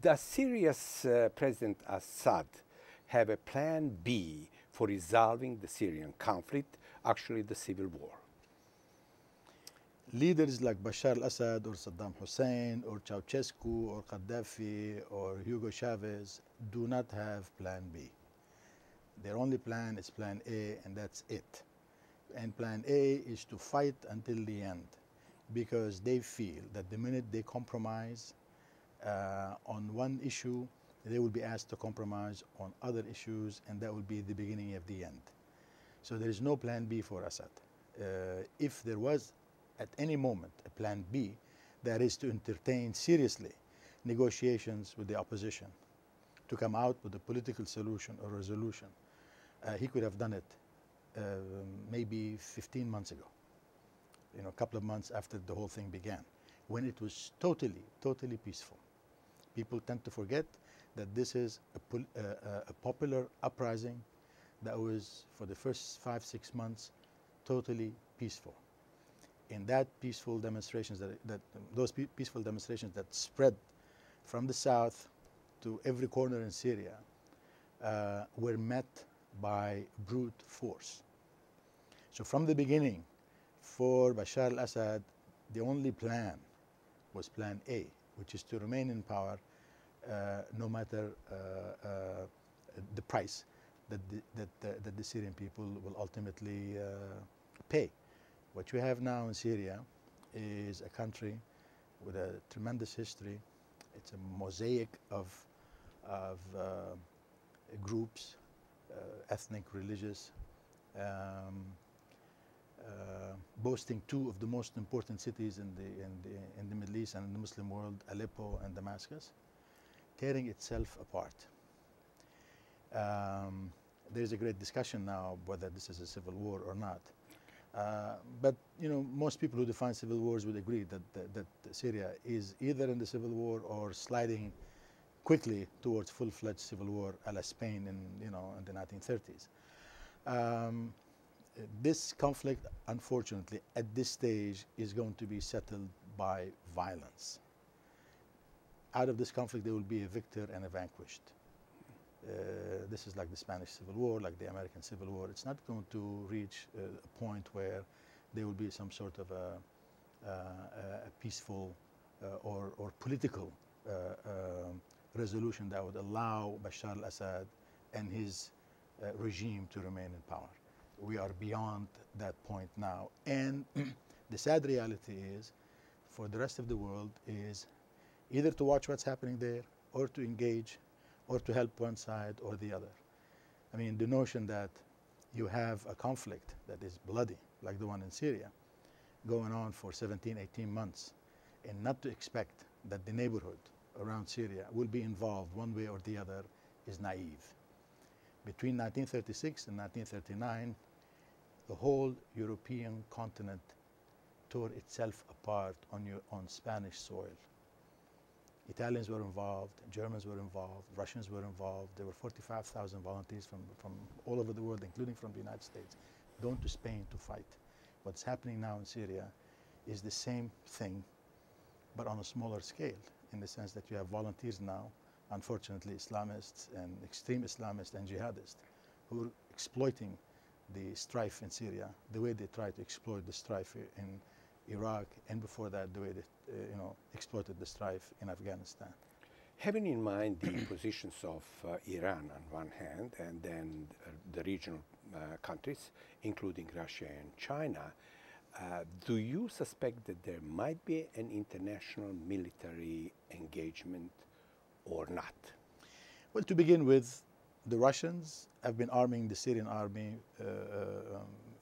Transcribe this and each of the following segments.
Does Syria's President Assad have a plan B for resolving the Syrian conflict, actually the civil war? Leaders like Bashar al-Assad or Saddam Hussein or Ceausescu or Gaddafi or Hugo Chavez do not have plan B. Their only plan is plan A, and that's it. And plan A is to fight until the end, because they feel that the minute they compromise on one issue, they will be asked to compromise on other issues, and that will be the beginning of the end. So there is no plan B for Assad. If there was at any moment a plan B, that is to entertain seriously negotiations with the opposition to come out with a political solution or resolution, he could have done it maybe 15 months ago, a couple of months after the whole thing began, when it was totally peaceful. People tend to forget that this is a popular uprising that was, for the first 5-6 months, totally peaceful. In that peaceful demonstrations, those peaceful demonstrations that spread from the south to every corner in Syria were met by brute force. So from the beginning, for Bashar al-Assad, the only plan was plan A, which is to remain in power no matter the price that the Syrian people will ultimately pay. What you have now in Syria is a country with a tremendous history. It's a mosaic of groups, ethnic, religious, boasting two of the most important cities in the Middle East and in the Muslim world, Aleppo and Damascus, tearing itself apart. There's a great discussion now whether this is a civil war or not. But most people who define civil wars would agree that Syria is either in the civil war or sliding quickly towards full-fledged civil war, a la Spain in the 1930s. This conflict, unfortunately, at this stage, is going to be settled by violence. Out of this conflict, there will be a victor and a vanquished. This is like the Spanish Civil War, like the American Civil War. It's not going to reach a point where there will be some sort of a peaceful or political resolution that would allow Bashar al-Assad and his regime to remain in power. We are beyond that point now. And the sad reality is, for the rest of the world, is either to watch what's happening there or to engage or to help one side or the other. I mean, the notion that you have a conflict that is bloody, like the one in Syria, going on for 17, 18 months, and not to expect that the neighborhood around Syria will be involved one way or the other is naive. Between 1936 and 1939, the whole European continent tore itself apart on Spanish soil. Italians were involved, Germans were involved, Russians were involved. There were 45,000 volunteers from all over the world, including from the United States, going to Spain to fight. What's happening now in Syria is the same thing, but on a smaller scale, in the sense that you have volunteers now, unfortunately Islamists and extreme Islamists and jihadists, who are exploiting the strife in Syria the way they tried to exploit the strife in Iraq, and before that, the way they exploited the strife in Afghanistan. Having in mind the positions of Iran on one hand, and then the regional countries, including Russia and China, do you suspect that there might be an international military engagement or not? Well, to begin with, the Russians have been arming the Syrian army,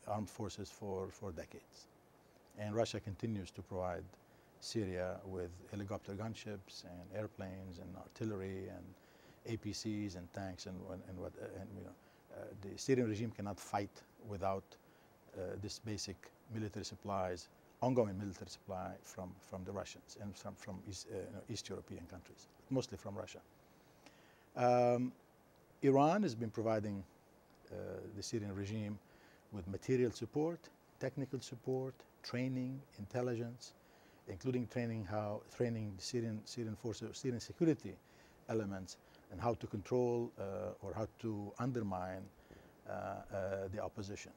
armed forces for decades. And Russia continues to provide Syria with helicopter gunships and airplanes and artillery and APCs and tanks the Syrian regime cannot fight without this basic military supplies, ongoing military supply from the Russians and from East European countries, mostly from Russia. Iran has been providing the Syrian regime with material support, technical support, training, intelligence, including training the Syrian forces, Syrian security elements and how to control or how to undermine the opposition.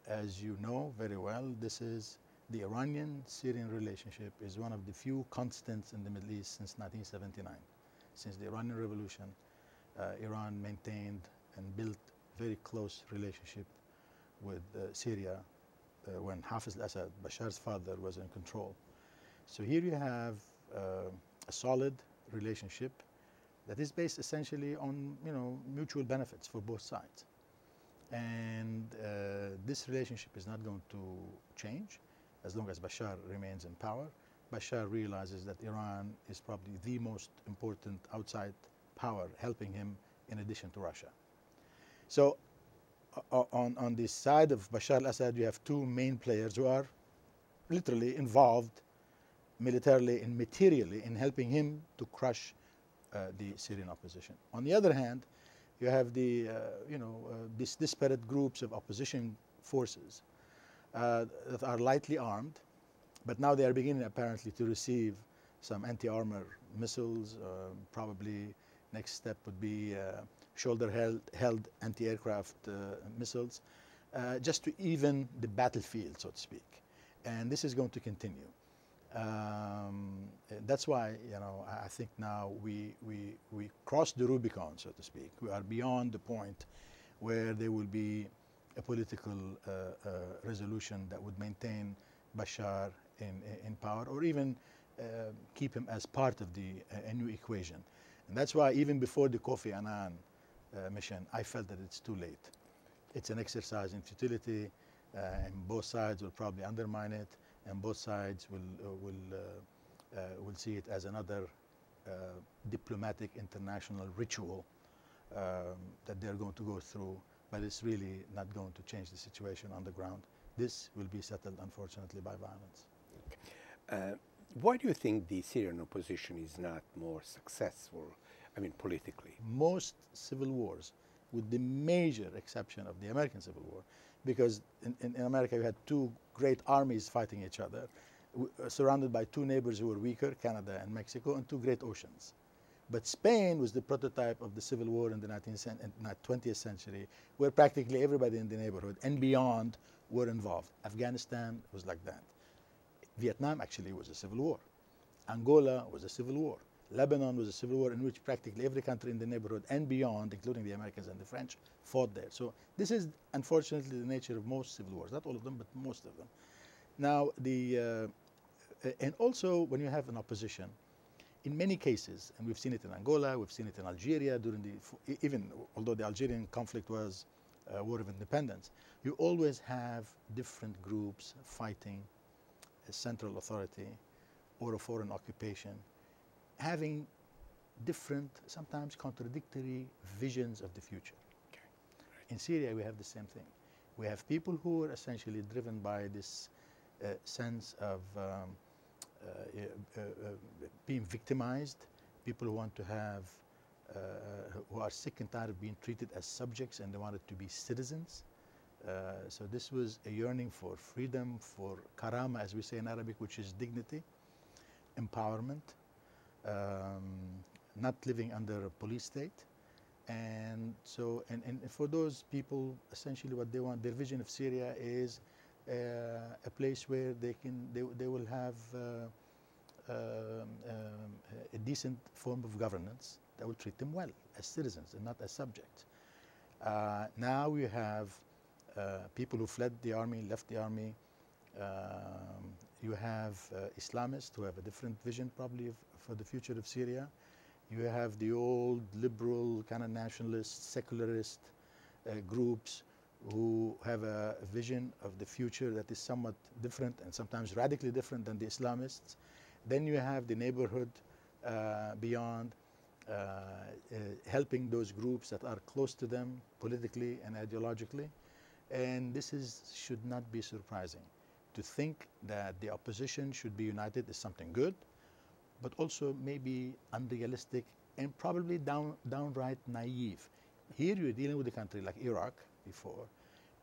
As you know very well, this is the Iranian-Syrian relationship is one of the few constants in the Middle East since 1979. Since the Iranian Revolution, Iran maintained and built very close relationship with Syria when Hafiz al-Assad, Bashar's father, was in control. So here you have a solid relationship that is based essentially on mutual benefits for both sides. And this relationship is not going to change as long as Bashar remains in power. Bashar realizes that Iran is probably the most important outside power helping him in addition to Russia. So on the side of Bashar al-Assad, you have two main players who are literally involved militarily and materially in helping him to crush the Syrian opposition. On the other hand, you have the these disparate groups of opposition forces that are lightly armed, but now they are beginning apparently to receive some anti-armor missiles. Probably next step would be shoulder-held anti-aircraft missiles, just to even the battlefield, so to speak. And this is going to continue. That's why I think now we crossed the Rubicon, so to speak. We are beyond the point where there will be a political resolution that would maintain Bashar in power, or even keep him as part of a new equation. And that's why even before the Kofi Annan mission, I felt that it's too late. It's an exercise in futility, and both sides will probably undermine it, and both sides will see it as another diplomatic international ritual that they're going to go through, but it's really not going to change the situation on the ground. This will be settled, unfortunately, by violence. Why do you think the Syrian opposition is not more successful, politically? Most civil wars, with the major exception of the American Civil War, because in America you had two great armies fighting each other, surrounded by two neighbors who were weaker, Canada and Mexico, and two great oceans. But Spain was the prototype of the civil war in the 20th century, where practically everybody in the neighborhood and beyond were involved. Afghanistan was like that. Vietnam actually was a civil war. Angola was a civil war. Lebanon was a civil war in which practically every country in the neighborhood and beyond, including the Americans and the French, fought there. So this is unfortunately the nature of most civil wars, not all of them, but most of them. Now, and also when you have an opposition, in many cases, and we've seen it in Angola, we've seen it in Algeria even although the Algerian conflict was a war of independence, you always have different groups fighting a central authority or a foreign occupation, having different, sometimes contradictory visions of the future. Okay. Right. In Syria, we have the same thing. We have people who are essentially driven by this sense of being victimized, people who want to have, who are sick and tired of being treated as subjects and they wanted to be citizens. So this was a yearning for freedom, for karama, as we say in Arabic, which is dignity, empowerment, not living under a police state. And so, and for those people, essentially what they want, their vision of Syria is a place where they will have a decent form of governance that will treat them well as citizens and not as subjects. Now we have people who fled the army, left the army. You have Islamists who have a different vision probably for the future of Syria. You have the old liberal kind of nationalist, secularist groups who have a vision of the future that is somewhat different and sometimes radically different than the Islamists. Then you have the neighborhood beyond, helping those groups that are close to them politically and ideologically. And this should not be surprising. To think that the opposition should be united is something good, but also maybe unrealistic and probably downright naive. Here you're dealing with a country like Iraq before,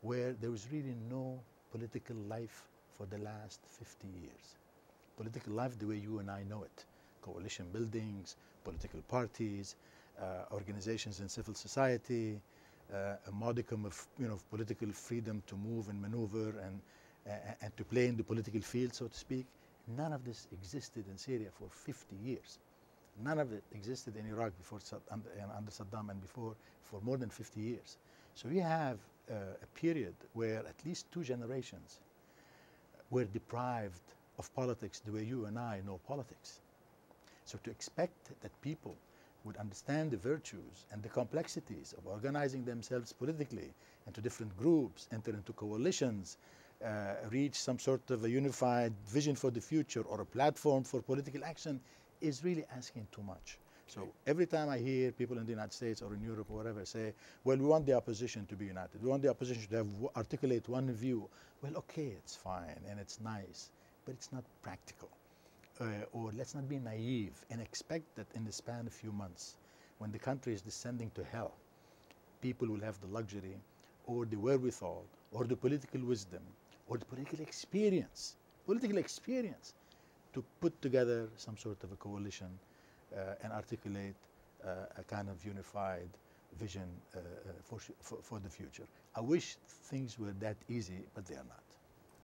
where there was really no political life for the last 50 years. Political life the way you and I know it. coalition buildings, political parties, organizations in civil society, a modicum of political freedom to move and maneuver and to play in the political field, so to speak. None of this existed in Syria for 50 years. None of it existed in Iraq before under Saddam and before for more than 50 years. So we have a period where at least 2 generations were deprived of politics the way you and I know politics. So to expect that people would understand the virtues and the complexities of organizing themselves politically into different groups, enter into coalitions, reach some sort of a unified vision for the future or a platform for political action is really asking too much. So every time I hear people in the United States or in Europe or whatever say, well, we want the opposition to be united. We want the opposition to articulate one view. Well, okay, it's fine and it's nice, but it's not practical. Or let's not be naive and expect that in the span of few months, when the country is descending to hell, people will have the luxury or the wherewithal or the political wisdom or the political experience to put together some sort of a coalition and articulate a kind of unified vision for the future. I wish things were that easy, but they are not.